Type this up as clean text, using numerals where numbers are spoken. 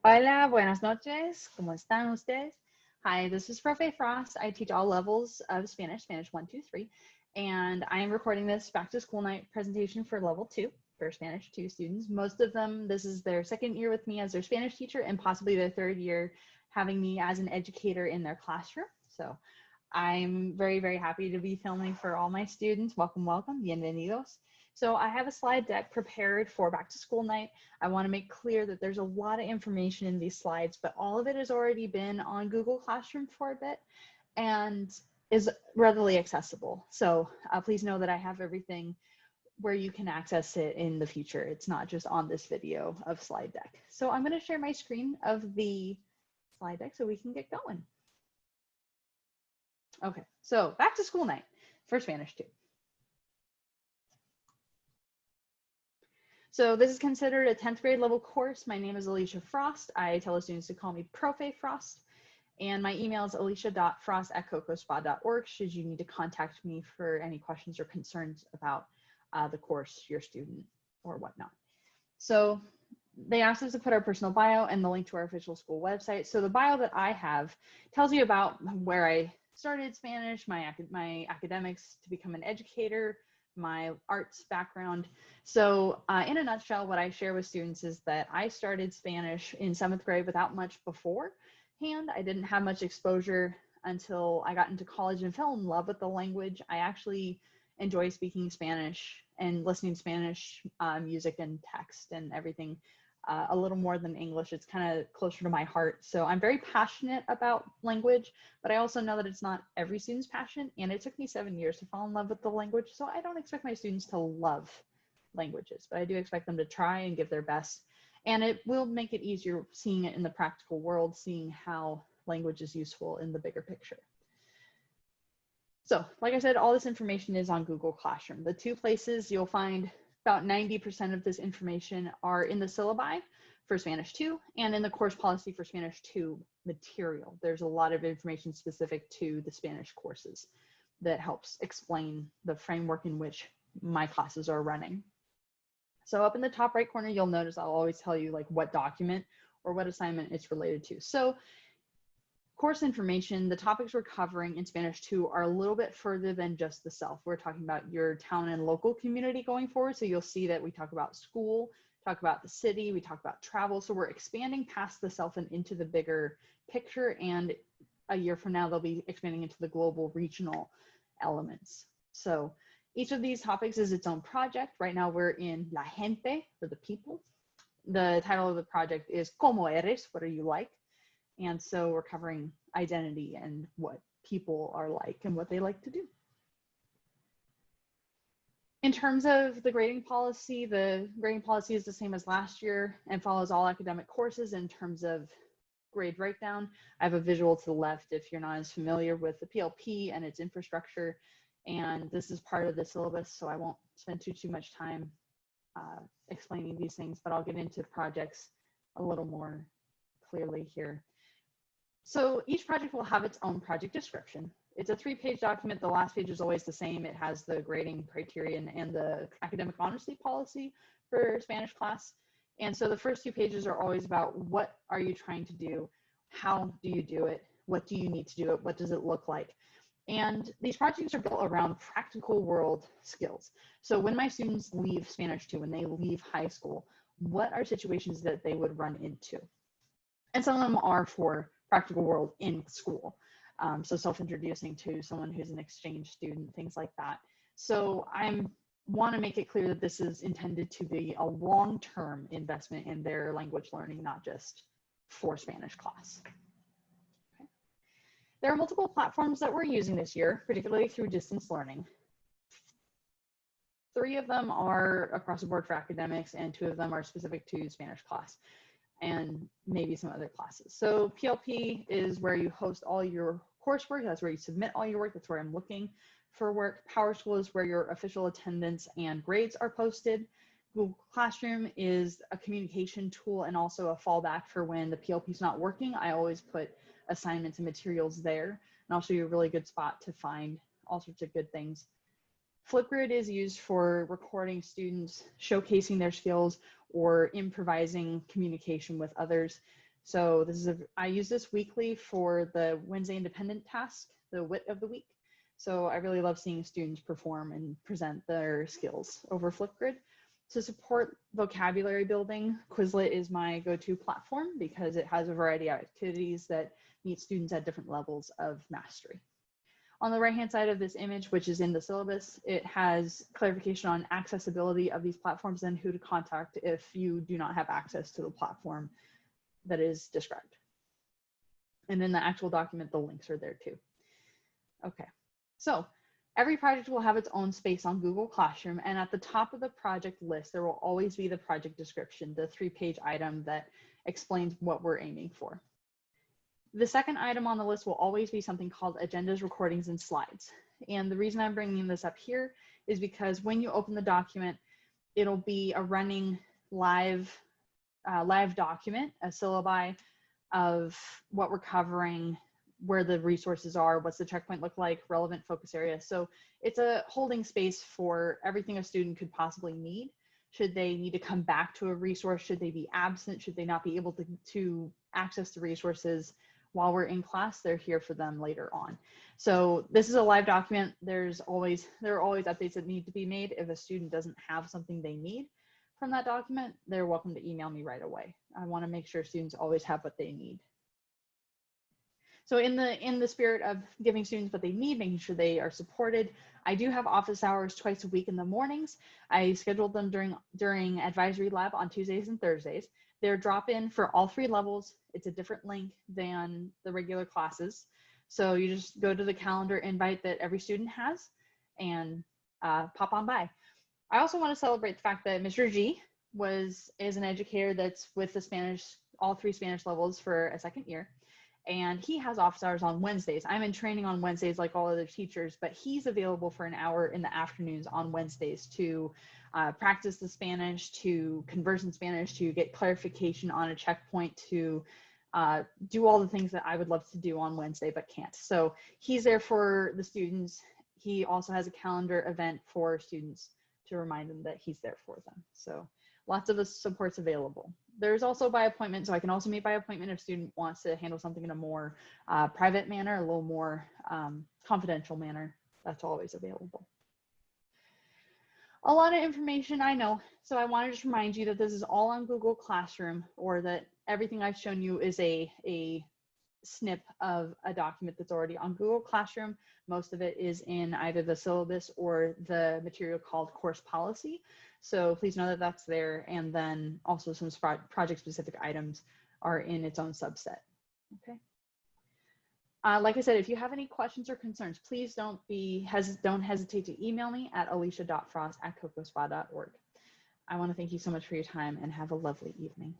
Hola, buenas noches. ¿Cómo están ustedes? Hi, this is Profe Frost. I teach all levels of Spanish, Spanish 1, 2, 3. And I am recording this back to school night presentation for level 2 for Spanish 2 students. Most of them, this is their second year with me as their Spanish teacher and possibly their third year having me as an educator in their classroom. So I'm very, very happy to be filming for all my students. Welcome, welcome. Bienvenidos. So I have a slide deck prepared for back to school night. I want to make clear that there's a lot of information in these slides, but all of it has already been on Google Classroom for a bit and is readily accessible. So please know that I have everything where you can access it in the future. It's not just on this video of slide deck. So I'm going to share my screen of the slide deck so we can get going. Okay, so back to school night for Spanish 2. So this is considered a 10th grade level course. My name is Alicia Frost. I tell the students to call me Profe Frost. And my email is alicia.frost@cocospa.org should you need to contact me for any questions or concerns about the course, your student, or whatnot. So they asked us to put our personal bio and the link to our official school website. So the bio that I have tells you about where I started Spanish, my academics to become an educator, my arts background. So in a nutshell, what I share with students is that I started Spanish in 7th grade without much beforehand. I didn't have much exposure until I got into college and fell in love with the language. I actually enjoy speaking Spanish and listening to Spanish music and text and everything a little more than English. It's kind of closer to my heart. So I'm very passionate about language, but I also know that it's not every student's passion. And it took me 7 years to fall in love with the language. So I don't expect my students to love languages, but I do expect them to try and give their best. And it will make it easier seeing it in the practical world, seeing how language is useful in the bigger picture. So like I said, all this information is on Google Classroom. The two places you'll find about 90% of this information are in the syllabi for Spanish 2 and in the course policy for Spanish 2 material. There's a lot of information specific to the Spanish courses that helps explain the framework in which my classes are running. So up in the top right corner, you'll notice I'll always tell you like what document or what assignment it's related to. So course information, the topics we're covering in Spanish 2 are a little bit further than just the self. We're talking about your town and local community going forward. So you'll see that we talk about school, talk about the city, we talk about travel. So we're expanding past the self and into the bigger picture. And a year from now, they'll be expanding into the global regional elements. So each of these topics is its own project. Right now we're in La Gente, for the people. The title of the project is Como Eres, what are you like? And so we're covering identity and what people are like and what they like to do. In terms of the grading policy is the same as last year and follows all academic courses in terms of grade breakdown. I have a visual to the left if you're not as familiar with the PLP and its infrastructure. And this is part of the syllabus, so I won't spend too much time explaining these things, but I'll get into projects a little more clearly here. So each project will have its own project description. It's a 3-page document. The last page is always the same. It has the grading criterion and the academic honesty policy for Spanish class. And so the first 2 pages are always about what are you trying to do? How do you do it? What do you need to do it? What does it look like? And these projects are built around practical world skills. So when my students leave Spanish 2, when they leave high school, what are situations that they would run into? And some of them are for practical world in school. So self-introducing to someone who's an exchange student, things like that. So I want to make it clear that this is intended to be a long-term investment in their language learning, not just for Spanish class. Okay. There are multiple platforms that we're using this year, particularly through distance learning. 3 of them are across the board for academics and 2 of them are specific to Spanish class and maybe some other classes. So PLP is where you host all your coursework. That's where you submit all your work. That's where I'm looking for work. PowerSchool is where your official attendance and grades are posted. Google Classroom is a communication tool and also a fallback for when the PLP is not working. I always put assignments and materials there, and I'll show you a really good spot to find all sorts of good things. Flipgrid is used for recording students, showcasing their skills, or improvising communication with others. So I use this weekly for the Wednesday independent task, the wit of the week. So I really love seeing students perform and present their skills over Flipgrid. To support vocabulary building, Quizlet is my go-to platform because it has a variety of activities that meet students at different levels of mastery. On the right-hand side of this image, which is in the syllabus, it has clarification on accessibility of these platforms and who to contact if you do not have access to the platform that is described. And in the actual document, the links are there too. Okay, so every project will have its own space on Google Classroom, and at the top of the project list, there will always be the project description, the 3-page item that explains what we're aiming for. The second item on the list will always be something called agendas, recordings, and slides. And the reason I'm bringing this up here is because when you open the document, it'll be a running live document, a syllabi of what we're covering, where the resources are, what's the checkpoint look like, relevant focus area. So it's a holding space for everything a student could possibly need. Should they need to come back to a resource? Should they be absent? Should they not be able to access the resources while we're in class? They're here for them later on. So this is a live document. There are always updates that need to be made. If a student doesn't have something they need from that document, they're welcome to email me right away. I want to make sure students always have what they need. So in the spirit of giving students what they need, making sure they are supported, I do have office hours twice a week in the mornings. I scheduled them during advisory lab on Tuesdays and Thursdays. They're drop-in for all 3 levels. It's a different link than the regular classes. So you just go to the calendar invite that every student has and pop on by. I also want to celebrate the fact that Mr. G is an educator that's with the all 3 Spanish levels for a 2nd year. And he has office hours on Wednesdays. I'm in training on Wednesdays like all other teachers, but he's available for an hour in the afternoons on Wednesdays to practice the Spanish, to converse in Spanish, to get clarification on a checkpoint, to do all the things that I would love to do on Wednesday but can't. So he's there for the students. He also has a calendar event for students to remind them that he's there for them. So lots of supports available. There's also by appointment, so I can also meet by appointment if a student wants to handle something in a more private manner, a little more confidential manner. That's always available. A lot of information, I know, so I want to just remind you that this is all on Google Classroom, or that everything I've shown you is a snip of a document that's already on Google Classroom. Most of it is in either the syllabus or the material called course policy. So please know that that's there. And then also some project specific items are in its own subset. Okay. Like I said, if you have any questions or concerns, please don't hesitate to email me at alicia.frost@cocospa.org. I want to thank you so much for your time and have a lovely evening.